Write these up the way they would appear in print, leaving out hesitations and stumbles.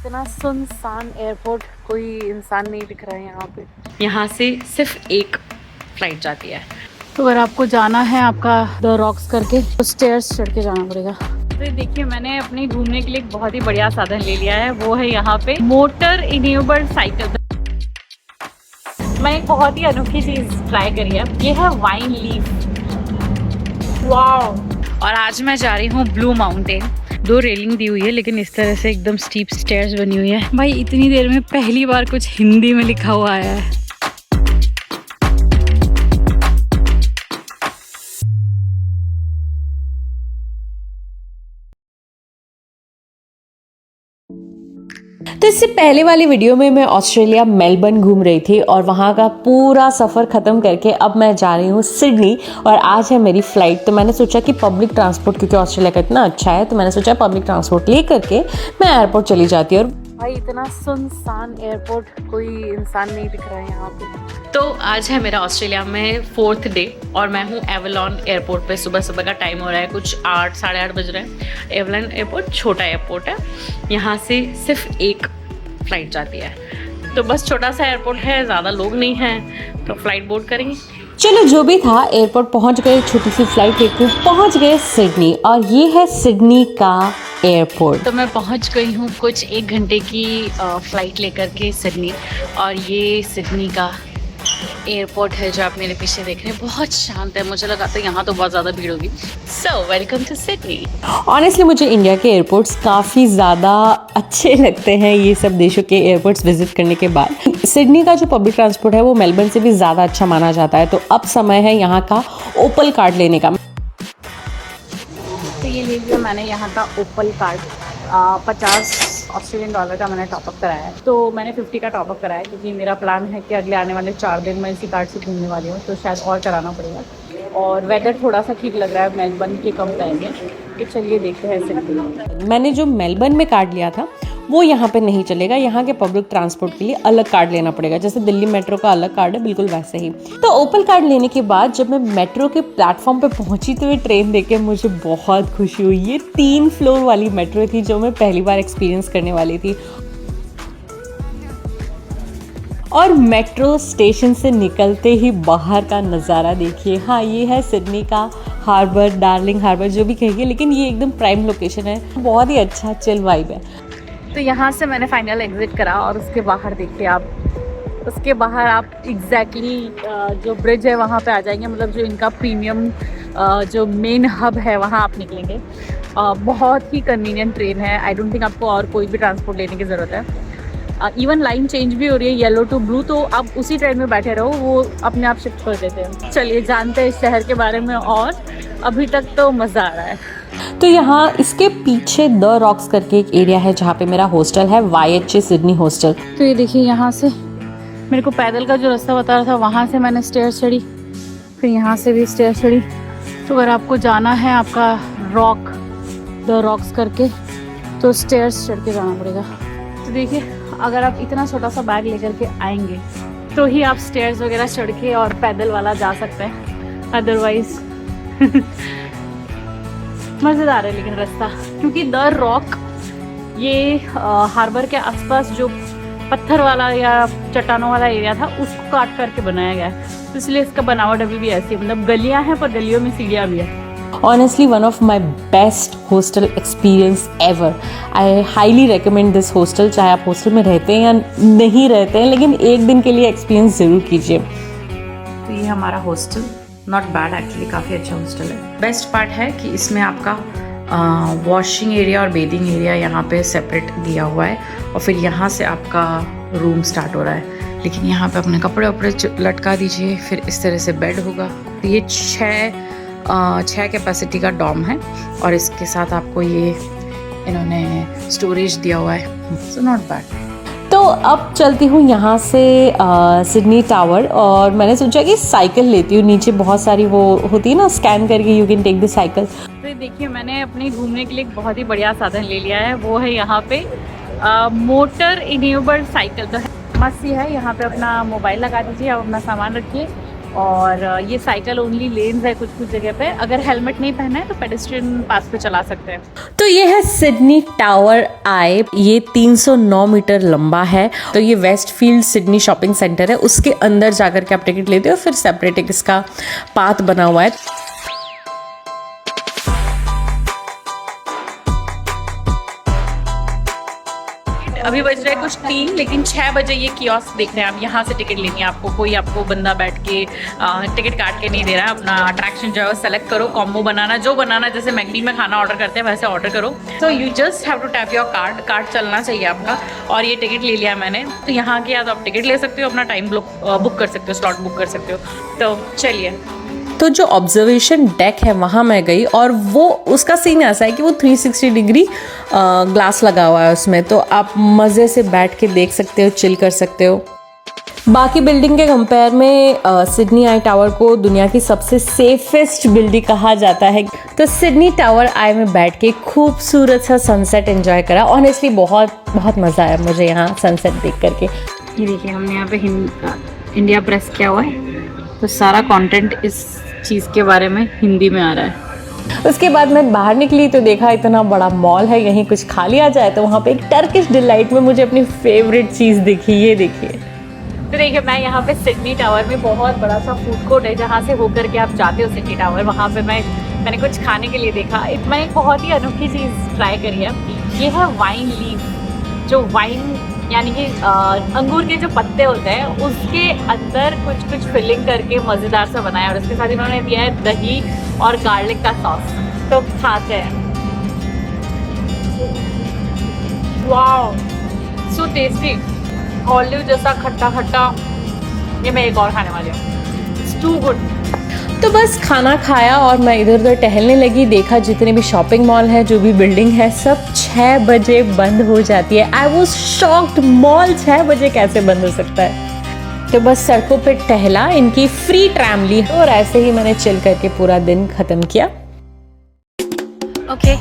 इतना सुनसान एयरपोर्ट, कोई इंसान नहीं दिख रहा है यहाँ पे। यहाँ से सिर्फ एक फ्लाइट जाती है, तो अगर आपको जाना है आपका द रॉक्स करके तो स्टेयर्स चढ़ के जाना पड़ेगा। तो ये देखिए, मैंने अपने घूमने के लिए एक बहुत ही बढ़िया साधन ले लिया है, वो है यहाँ पे मोटर इनेबल्ड साइकिल। मैंने एक बहुत ही अनोखी चीज ट्राई करी है, ये है वाइन लीफ। वाओ! और आज मैं जा रही हूँ ब्लू माउंटेन। 2 रेलिंग दी हुई है, लेकिन इस तरह से एकदम स्टीप स्टेयर्स बनी हुई है। भाई इतनी देर में पहली बार कुछ हिंदी में लिखा हुआ आया है। तो इससे पहले वाली वीडियो में मैं ऑस्ट्रेलिया मेलबर्न घूम रही थी और वहाँ का पूरा सफ़र ख़त्म करके अब मैं जा रही हूँ सिडनी और आज है मेरी फ़्लाइट। तो मैंने सोचा कि पब्लिक ट्रांसपोर्ट, क्योंकि ऑस्ट्रेलिया का इतना अच्छा है, तो मैंने सोचा पब्लिक ट्रांसपोर्ट ले करके मैं एयरपोर्ट चली जाती हूँ। भाई इतना सुनसान एयरपोर्ट, कोई इंसान नहीं दिख रहा है यहाँ पे। तो आज है मेरा ऑस्ट्रेलिया में 4th डे और मैं हूँ एवलॉन एयरपोर्ट पे। सुबह सुबह का टाइम हो रहा है, कुछ 8 साढ़े 8 बज रहे हैं। एवलॉन एयरपोर्ट छोटा एयरपोर्ट है, यहाँ से सिर्फ एक फ्लाइट जाती है, तो बस छोटा सा एयरपोर्ट है, ज़्यादा लोग नहीं हैं, तो फ्लाइट बोर्ड करेंगे। चलो जो भी था, एयरपोर्ट पहुंच गए, छोटी सी फ्लाइट लेके पहुंच गए सिडनी, और ये है सिडनी का एयरपोर्ट। तो मैं पहुंच गई हूँ कुछ 1 घंटे की फ़्लाइट लेकर के सिडनी, और ये सिडनी का एयरपोर्ट है जो आप मेरे पीछे देख रहे हैं। बहुत शांत है, मुझे लगा था यहाँ तो बहुत ज़्यादा भीड़ होगी। So welcome to Sydney. Honestly मुझे इंडिया के एयरपोर्ट्स काफ़ी ज़्यादा अच्छे लगते हैं, ये सब देशों के एयरपोर्ट्स विजिट करने के बाद। सिडनी का जो पब्लिक ट्रांसपोर्ट है वो मेलबर्न से भी ज़्यादा अच्छा माना जाता है। तो अब समय है यहाँ का ओपल कार्ड लेने का। तो ये ले लिया मैंने यहाँ का ओपल कार्ड। 50 ऑस्ट्रेलियन डॉलर का मैंने टॉपअप कराया है। तो मैंने 50 का टॉपअप कराया है, क्योंकि मेरा प्लान है कि अगले आने वाले 4 दिन मैं इसी कार्ड से घूमने वाली हूँ, तो शायद और कराना पड़ेगा। और वेदर थोड़ा सा ठीक लग रहा है, मेलबर्न के कम टाइम में। तो चलिए देखते हैं सिडनी। मैंने जो मेलबर्न में कार्ड लिया था वो यहाँ पे नहीं चलेगा, यहाँ के पब्लिक ट्रांसपोर्ट के लिए अलग कार्ड लेना पड़ेगा। जैसे दिल्ली मेट्रो का अलग कार्ड है, बिल्कुल वैसे ही। तो ओपल कार्ड लेने के बाद जब मैं मेट्रो के प्लेटफॉर्म पे पहुंची तो ये ट्रेन देख के मुझे बहुत खुशी हुई। ये 3 फ्लोर वाली मेट्रो थी जो मैं पहली बार एक्सपीरियंस करने वाली थी। और मेट्रो स्टेशन से निकलते ही बाहर का नज़ारा देखिए। हाँ, ये है सिडनी का हार्बर, डार्लिंग हार्बर जो भी कहिए, लेकिन ये एकदम प्राइम लोकेशन है, बहुत ही अच्छा चिल वाइब है। तो यहाँ से मैंने फाइनल एग्जिट करा और उसके बाहर देखिए आप, उसके बाहर आप एग्जैक्टली जो ब्रिज है वहाँ पे आ जाएंगे। मतलब जो इनका प्रीमियम जो मेन हब है वहाँ आप निकलेंगे। बहुत ही कन्वीनियंट ट्रेन है। आई डोंट थिंक आपको और कोई भी ट्रांसपोर्ट लेने की ज़रूरत है। इवन लाइन चेंज भी हो रही है, येलो टू ब्लू, तो आप उसी ट्रेन में बैठे रहो, वो अपने आप शिफ्ट कर देते हैं। चलिए जानते हैं इस शहर के बारे में, और अभी तक तो मज़ा आ रहा है। तो यहाँ इसके पीछे द रॉक्स करके एक एरिया है जहाँ पे मेरा हॉस्टल है, YHA सिडनी हॉस्टल। तो ये देखिए, यहाँ से मेरे को पैदल का जो रास्ता बता रहा था वहाँ से मैंने स्टेयर्स चढ़ी, फिर यहाँ से भी स्टेयर्स चढ़ी। तो अगर आपको जाना है आपका द रॉक्स करके तो स्टेयर्स चढ़ के जाना पड़ेगा। तो देखिए, अगर आप इतना छोटा सा बैग लेकर के आएंगे तो ही आप स्टेयर्स वगैरह चढ़ के और पैदल वाला जा सकते हैं, अदरवाइज मज़ेदार है लेकिन रास्ता। क्योंकि द रॉक ये हार्बर के आसपास जो पत्थर वाला या चट्टानों वाला एरिया था उसको काट करके बनाया गया है, तो इसलिए इसका बनावट अभी भी ऐसी है। मतलब गलियां हैं पर गलियों में सीढ़ियाँ भी है। Honestly, one of my best hostel experience ever. I highly recommend this hostel. चाहे आप हॉस्टल में रहते हैं या नहीं रहते हैं, लेकिन एक दिन के लिए एक्सपीरियंस ज़रूर कीजिए। तो ये हमारा हॉस्टल, नॉट बैड एक्चुअली, काफ़ी अच्छा हॉस्टल है। बेस्ट पार्ट है कि इसमें आपका वॉशिंग एरिया और बेदिंग एरिया यहाँ पे सेपरेट दिया हुआ है, और फिर यहाँ से आपका रूम स्टार्ट हो रहा है। लेकिन यहाँ पे अपने कपड़े वपड़े लटका दीजिए, फिर इस तरह से बेड होगा। तो ये 6 कैपेसिटी का डॉम है, और इसके साथ आपको ये इन्होंने स्टोरेज दिया हुआ है, सो नॉट बैड। तो अब चलती हूँ यहाँ से सिडनी टावर, और मैंने सोचा कि साइकिल लेती हूँ। नीचे बहुत सारी वो होती है ना, स्कैन करके you can take the cycle. तो देखिए, मैंने अपने घूमने के लिए एक बहुत ही बढ़िया साधन ले लिया है, वो है यहाँ पे मोटर इनेबल्ड साइकिल। तो मस्त ही है, यहाँ पे अपना मोबाइल लगा दीजिए, आप अपना सामान रखिए और ये साइकिल ओनली लेन्स है कुछ कुछ जगह पे, अगर हेलमेट नहीं पहना है तो पेडेस्ट्रियन पास पे चला सकते हैं। तो ये है सिडनी टावर आई, ये 309 मीटर लंबा है। तो ये वेस्टफील्ड सिडनी शॉपिंग सेंटर है, उसके अंदर जाकर के आप टिकट लेते हो, फिर सेपरेट एक इसका पाथ बना हुआ है। अभी बज रहा है कुछ 3, लेकिन 6 बजे ये कियोस्क देख रहे हैं आप, यहाँ से टिकट लेनी है आपको। कोई आपको बंदा बैठ के टिकट काट के नहीं दे रहा है। अपना अट्रैक्शन जो है सेलेक्ट करो, कॉम्बो बनाना, जो बनाना, जैसे मैगडी में खाना ऑर्डर करते हैं वैसे ऑर्डर करो। So you just have to tap your card चलना चाहिए आपका। और ये टिकट ले लिया मैंने, तो यहाँ के या तो आप टिकट ले सकते हो, अपना टाइम बुक कर सकते हो, स्लॉट बुक कर सकते हो। तो चलिए, तो जो ऑब्जर्वेशन डेक है वहाँ मैं गई, और वो उसका सीन ऐसा है कि वो 360 डिग्री ग्लास लगा हुआ है उसमें, तो आप मज़े से बैठ के देख सकते हो, चिल कर सकते हो। बाकी बिल्डिंग के कंपेयर में सिडनी आई टावर को दुनिया की सबसे सेफेस्ट बिल्डिंग कहा जाता है। तो सिडनी टावर आई में बैठ के खूबसूरत सा सनसेट एंजॉय करा। ऑनेस्टली बहुत बहुत मज़ा आया मुझे यहाँ सनसेट देख करके। ये देखिए, हमने यहाँ पे इंडिया प्रेस किया हुआ है, तो सारा कंटेंट इस चीज़ के बारे में हिंदी में आ रहा है। उसके बाद मैं बाहर निकली तो देखा इतना बड़ा मॉल है, यहीं कुछ खा लिया जाए। तो वहाँ पे एक टर्किश डिलाइट में मुझे अपनी फेवरेट चीज़ दिखी, ये देखिए। तो देखिए, मैं यहाँ पे सिडनी टावर में, बहुत बड़ा सा फूड कोर्ट है जहाँ से होकर के आप जाते हो सिडनी टावर, वहाँ पे मैंने कुछ खाने के लिए देखा। मैं एक बहुत ही अनोखी चीज़ ट्राई करी है। ये है वाइन लीफ, जो वाइन यानी कि अंगूर के जो पत्ते होते हैं उसके अंदर कुछ फिलिंग करके मज़ेदार सा बनाया, और उसके साथ इन्होंने दिया है दही और गार्लिक का सॉस। तो खाते हैं। वाओ, सो टेस्टी, ऑलिव जैसा खट्टा खट्टा। ये मैं एक और खाने वाली हूँ, इट्स टू गुड। तो बस खाना खाया और मैं इधर उधर टहलने लगी। देखा जितने भी शॉपिंग मॉल है, जो भी बिल्डिंग है, सब 6 बजे बंद हो जाती है। आई वॉज शॉक्ड, मॉल 6 बजे कैसे बंद हो सकता है। तो बस सड़कों पे टहला, इनकी फ्री ट्रैम ली और ऐसे ही मैंने चिल करके पूरा दिन ख़त्म किया। Okay,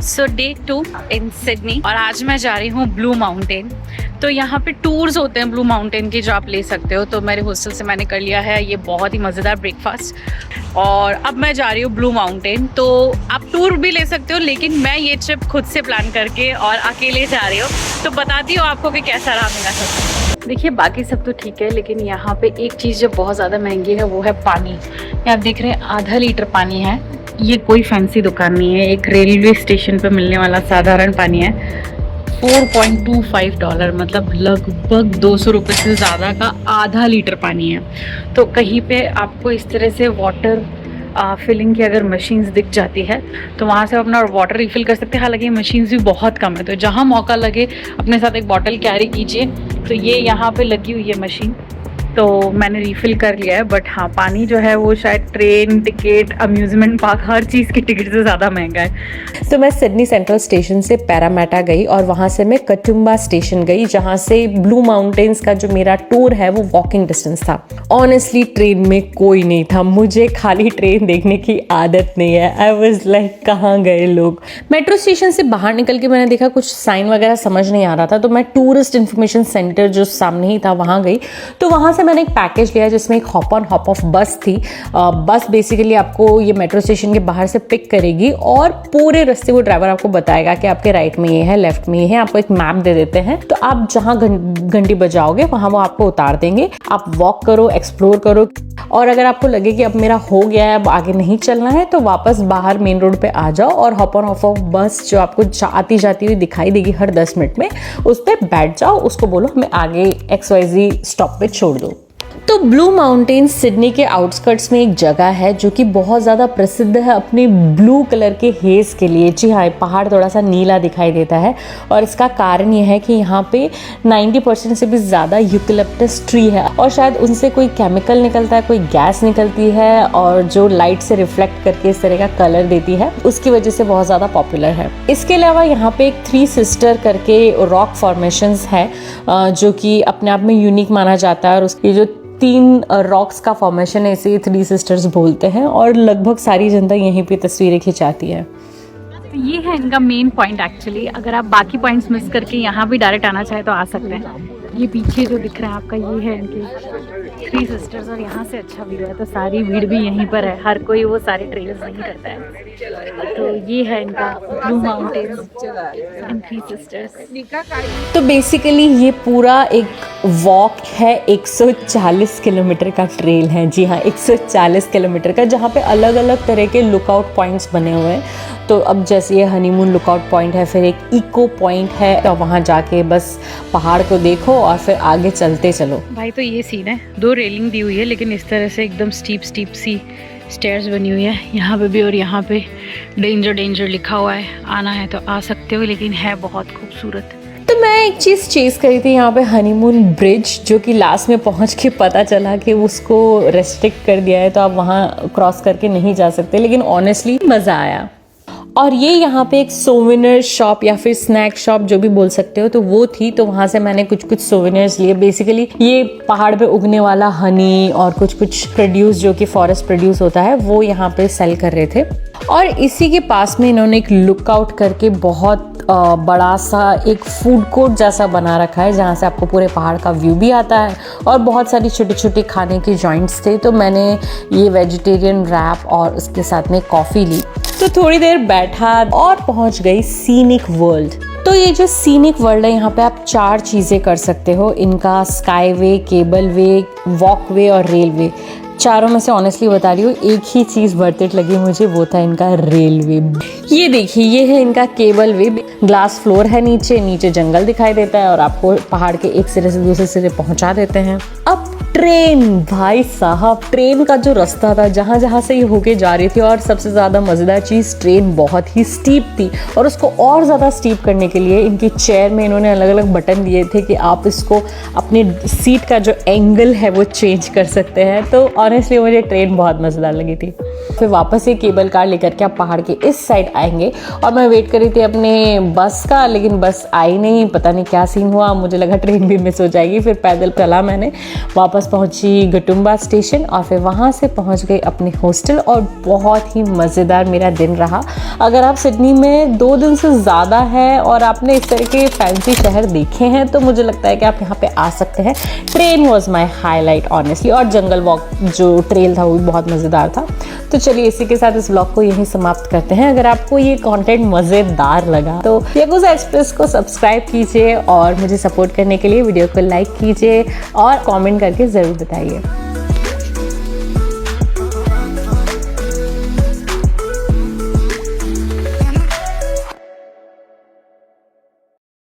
so day 2 in Sydney, और आज मैं जा रही हूँ ब्लू माउंटेन। तो यहाँ पे टूर्स होते हैं ब्लू माउंटेन के, जो आप ले सकते हो। तो मेरे हॉस्टल से मैंने कर लिया है ये बहुत ही मज़ेदार ब्रेकफास्ट, और अब मैं जा रही हूँ ब्लू माउंटेन। तो आप टूर भी ले सकते हो, लेकिन मैं ये ट्रिप खुद से प्लान करके और अकेले जा रही हूँ। तो बताती हूँ आपको कि कैसा रहा मेरा सब। देखिए, बाकी सब तो ठीक है, लेकिन यहाँ पे एक चीज़ जो बहुत ज़्यादा महंगी है वो है पानी। आप देख रहे हैं, आधा लीटर पानी है। ये कोई फैंसी दुकान नहीं है, एक रेलवे स्टेशन पे मिलने वाला साधारण पानी है। $4.25, मतलब लगभग 200 रुपये से ज़्यादा का आधा लीटर पानी है। तो कहीं पे आपको इस तरह से वाटर फिलिंग की अगर मशीन्स दिख जाती है तो वहाँ से अपना वाटर रिफ़िल कर सकते हैं। हालांकि मशीन्स भी बहुत कम है, तो जहाँ मौका लगे अपने साथ एक बॉटल कैरी कीजिए। तो ये यहाँ पे लगी हुई है मशीन, तो मैंने रिफ़िल कर लिया है। बट हाँ, पानी जो है वो शायद ट्रेन टिकट, अम्यूज़मेंट पार्क, हर चीज़ की टिकट से ज़्यादा महंगा है। तो मैं सिडनी सेंट्रल स्टेशन से पैरामेटा गई और वहाँ से मैं कटुम्बा स्टेशन गई, जहाँ से ब्लू माउंटेन्स का जो मेरा टूर है वो वॉकिंग डिस्टेंस था। ऑनेस्टली ट्रेन में कोई नहीं था, मुझे खाली ट्रेन देखने की आदत नहीं है। आई वॉज लाइक, कहाँ गए लोग। मेट्रो स्टेशन से बाहर निकल के मैंने देखा कुछ साइन वगैरह समझ नहीं आ रहा था, तो मैं टूरिस्ट इन्फॉर्मेशन सेंटर जो सामने ही था वहाँ गई। तो वहाँ से मैंने एक पैकेज लिया जिसमें एक हॉप ऑन हॉप ऑफ बस थी। बस बेसिकली आपको ये मेट्रो स्टेशन के बाहर से पिक करेगी और पूरे रास्ते वो ड्राइवर आपको बताएगा कि आपके राइट में ये है, लेफ्ट में ये है। आपको एक मैप दे देते हैं, तो आप जहाँ घंटी बजाओगे वहाँ वो आपको उतार देंगे। आप वॉक करो, एक्सप्लोर करो, और अगर आपको लगे कि अब मेरा हो गया है, अब आगे नहीं चलना है, तो वापस बाहर मेन रोड पे आ जाओ और हॉप ऑन हॉप ऑफ बस जो आपको आती जाती हुई दिखाई देगी हर 10 मिनट में, उस पर बैठ जाओ, उसको बोलो हमें आगे XYZ स्टॉप पे छोड़ दो। तो ब्लू माउंटेन सिडनी के आउटस्कर्ट्स में एक जगह है जो कि बहुत ज़्यादा प्रसिद्ध है अपने ब्लू कलर के हेज के लिए। जी हाँ, पहाड़ थोड़ा सा नीला दिखाई देता है, और इसका कारण ये है कि यहाँ पे 90% से भी ज़्यादा यूकलिप्टस ट्री है, और शायद उनसे कोई केमिकल निकलता है, कोई गैस निकलती है, और जो लाइट से रिफ्लेक्ट करके इस तरह का कलर देती है, उसकी वजह से बहुत ज़्यादा पॉपुलर है। इसके अलावा यहाँ पे एक 3 सिस्टर करके रॉक फॉर्मेशंस है जो कि अपने आप में यूनिक माना जाता है, और उसकी जो 3 रॉक्स का फॉर्मेशन है, इसे 3 सिस्टर्स बोलते हैं, और लगभग सारी जनता यहीं पे तस्वीरें खिंचाती है। तो ये है इनका मेन पॉइंट एक्चुअली। अगर आप बाकी पॉइंट्स मिस करके यहाँ भी डायरेक्ट आना चाहे तो आ सकते हैं। ये पीछे जो दिख रहा है आपका, ये है इनके 3 सिस्टर्स और यहाँ से अच्छा व्यू है। तो सारी भीड़ भी यहीं पर है, हर कोई वो सारे ट्रेल्स नहीं करता है। तो ये है इनका ब्लू माउंटेन एंड 3 सिस्टर्स। तो बेसिकली ये पूरा एक वॉक है, 140 किलोमीटर का ट्रेल है। जी हाँ, 140 किलोमीटर का, जहाँ पे अलग अलग तरह के लुकआउट पॉइंट्स बने हुए हैं। तो अब जैसे ये हनीमून लुकआउट पॉइंट है, फिर एक इको पॉइंट है, तो वहाँ जाके बस पहाड़ को देखो और फिर आगे चलते चलो। भाई तो ये सीन है, 2 रेलिंग दी हुई है लेकिन इस तरह से एकदम स्टीप सी स्टेयर्स बनी हुई है यहाँ पे भी, और यहाँ पे डेंजर लिखा हुआ है। आना है तो आ सकते हो, लेकिन है बहुत खूबसूरत। तो मैं एक चीज़ चेज़ करी थी यहाँ पे, हनीमून ब्रिज, जो कि लास्ट में पहुँच के पता चला कि उसको रेस्ट्रिक्ट कर दिया है, तो आप वहाँ क्रॉस करके नहीं जा सकते, लेकिन ऑनेस्टली मज़ा आया। और ये यहाँ पे एक सोवेनियर शॉप या फिर स्नैक शॉप जो भी बोल सकते हो, तो वो थी। तो वहाँ से मैंने कुछ सोवेनियर्स लिए। बेसिकली ये पहाड़ पे उगने वाला हनी और कुछ प्रोड्यूस जो कि फॉरेस्ट प्रोड्यूस होता है, वो यहाँ पे सेल कर रहे थे। और इसी के पास में इन्होंने एक लुकआउट करके बहुत बड़ा सा एक फूड कोर्ट जैसा बना रखा है, जहाँ से आपको पूरे पहाड़ का व्यू भी आता है और बहुत सारी छोटे छोटे खाने के जॉइंट्स थे। तो मैंने ये वेजिटेरियन रैप और उसके साथ में कॉफ़ी ली। तो थोड़ी देर बैठा और पहुंच गई सीनिक वर्ल्ड। तो ये जो सीनिक वर्ल्ड है, यहाँ पे आप 4 चीज़ें कर सकते हो। इनका स्काई वे, केबल वे, वॉक वे और रेलवे। चारों में से ऑनेस्टली बता रही हूँ, एक ही चीज़ वर्थ इट लगी मुझे, वो था इनका रेलवे। ये देखिए, ये है इनका केबल वे। ग्लास फ्लोर है, नीचे जंगल दिखाई देता है और आपको पहाड़ के एक सिरे से दूसरे सिरे पहुंचा देते हैं। अब ट्रेन, भाई साहब, ट्रेन का जो रास्ता था, जहाँ से ये होके जा रही थी, और सबसे ज़्यादा मज़ेदार चीज़, ट्रेन बहुत ही स्टीप थी। और उसको और ज़्यादा स्टीप करने के लिए इनकी चेयर में इन्होंने अलग अलग बटन दिए थे कि आप इसको अपने सीट का जो एंगल है वो चेंज कर सकते हैं। तो ऑनेस्टली मुझे ट्रेन बहुत मज़ेदार लगी थी। फिर वापस ये केबल कार लेकर के आप पहाड़ के इस साइड आएंगे, और मैं वेट कर रही थी अपने बस का, लेकिन बस आई नहीं। पता नहीं क्या सीन हुआ, मुझे लगा ट्रेन भी मिस हो जाएगी। फिर पैदल चला मैंने, वापस पहुंची गटुम्बा स्टेशन और फिर वहां से पहुंच गई अपने हॉस्टल। और बहुत ही मज़ेदार मेरा दिन रहा। अगर आप सिडनी में 2 दिन से ज़्यादा है और आपने इस तरह के फैंसी शहर देखे हैं, तो मुझे लगता है कि आप यहाँ पे आ सकते हैं। Train was my highlight honestly, और जंगल वॉक जो ट्रेल था वो भी बहुत मज़ेदार था। तो चलिए इसी के साथ इस व्लॉग को यहीं समाप्त करते हैं। अगर आपको ये कंटेंट मज़ेदार लगा तो यागुज़ा एक्सप्रेस को सब्सक्राइब कीजिए और मुझे सपोर्ट करने के लिए वीडियो को लाइक कीजिए और कमेंट करके ज़रूर बताइए।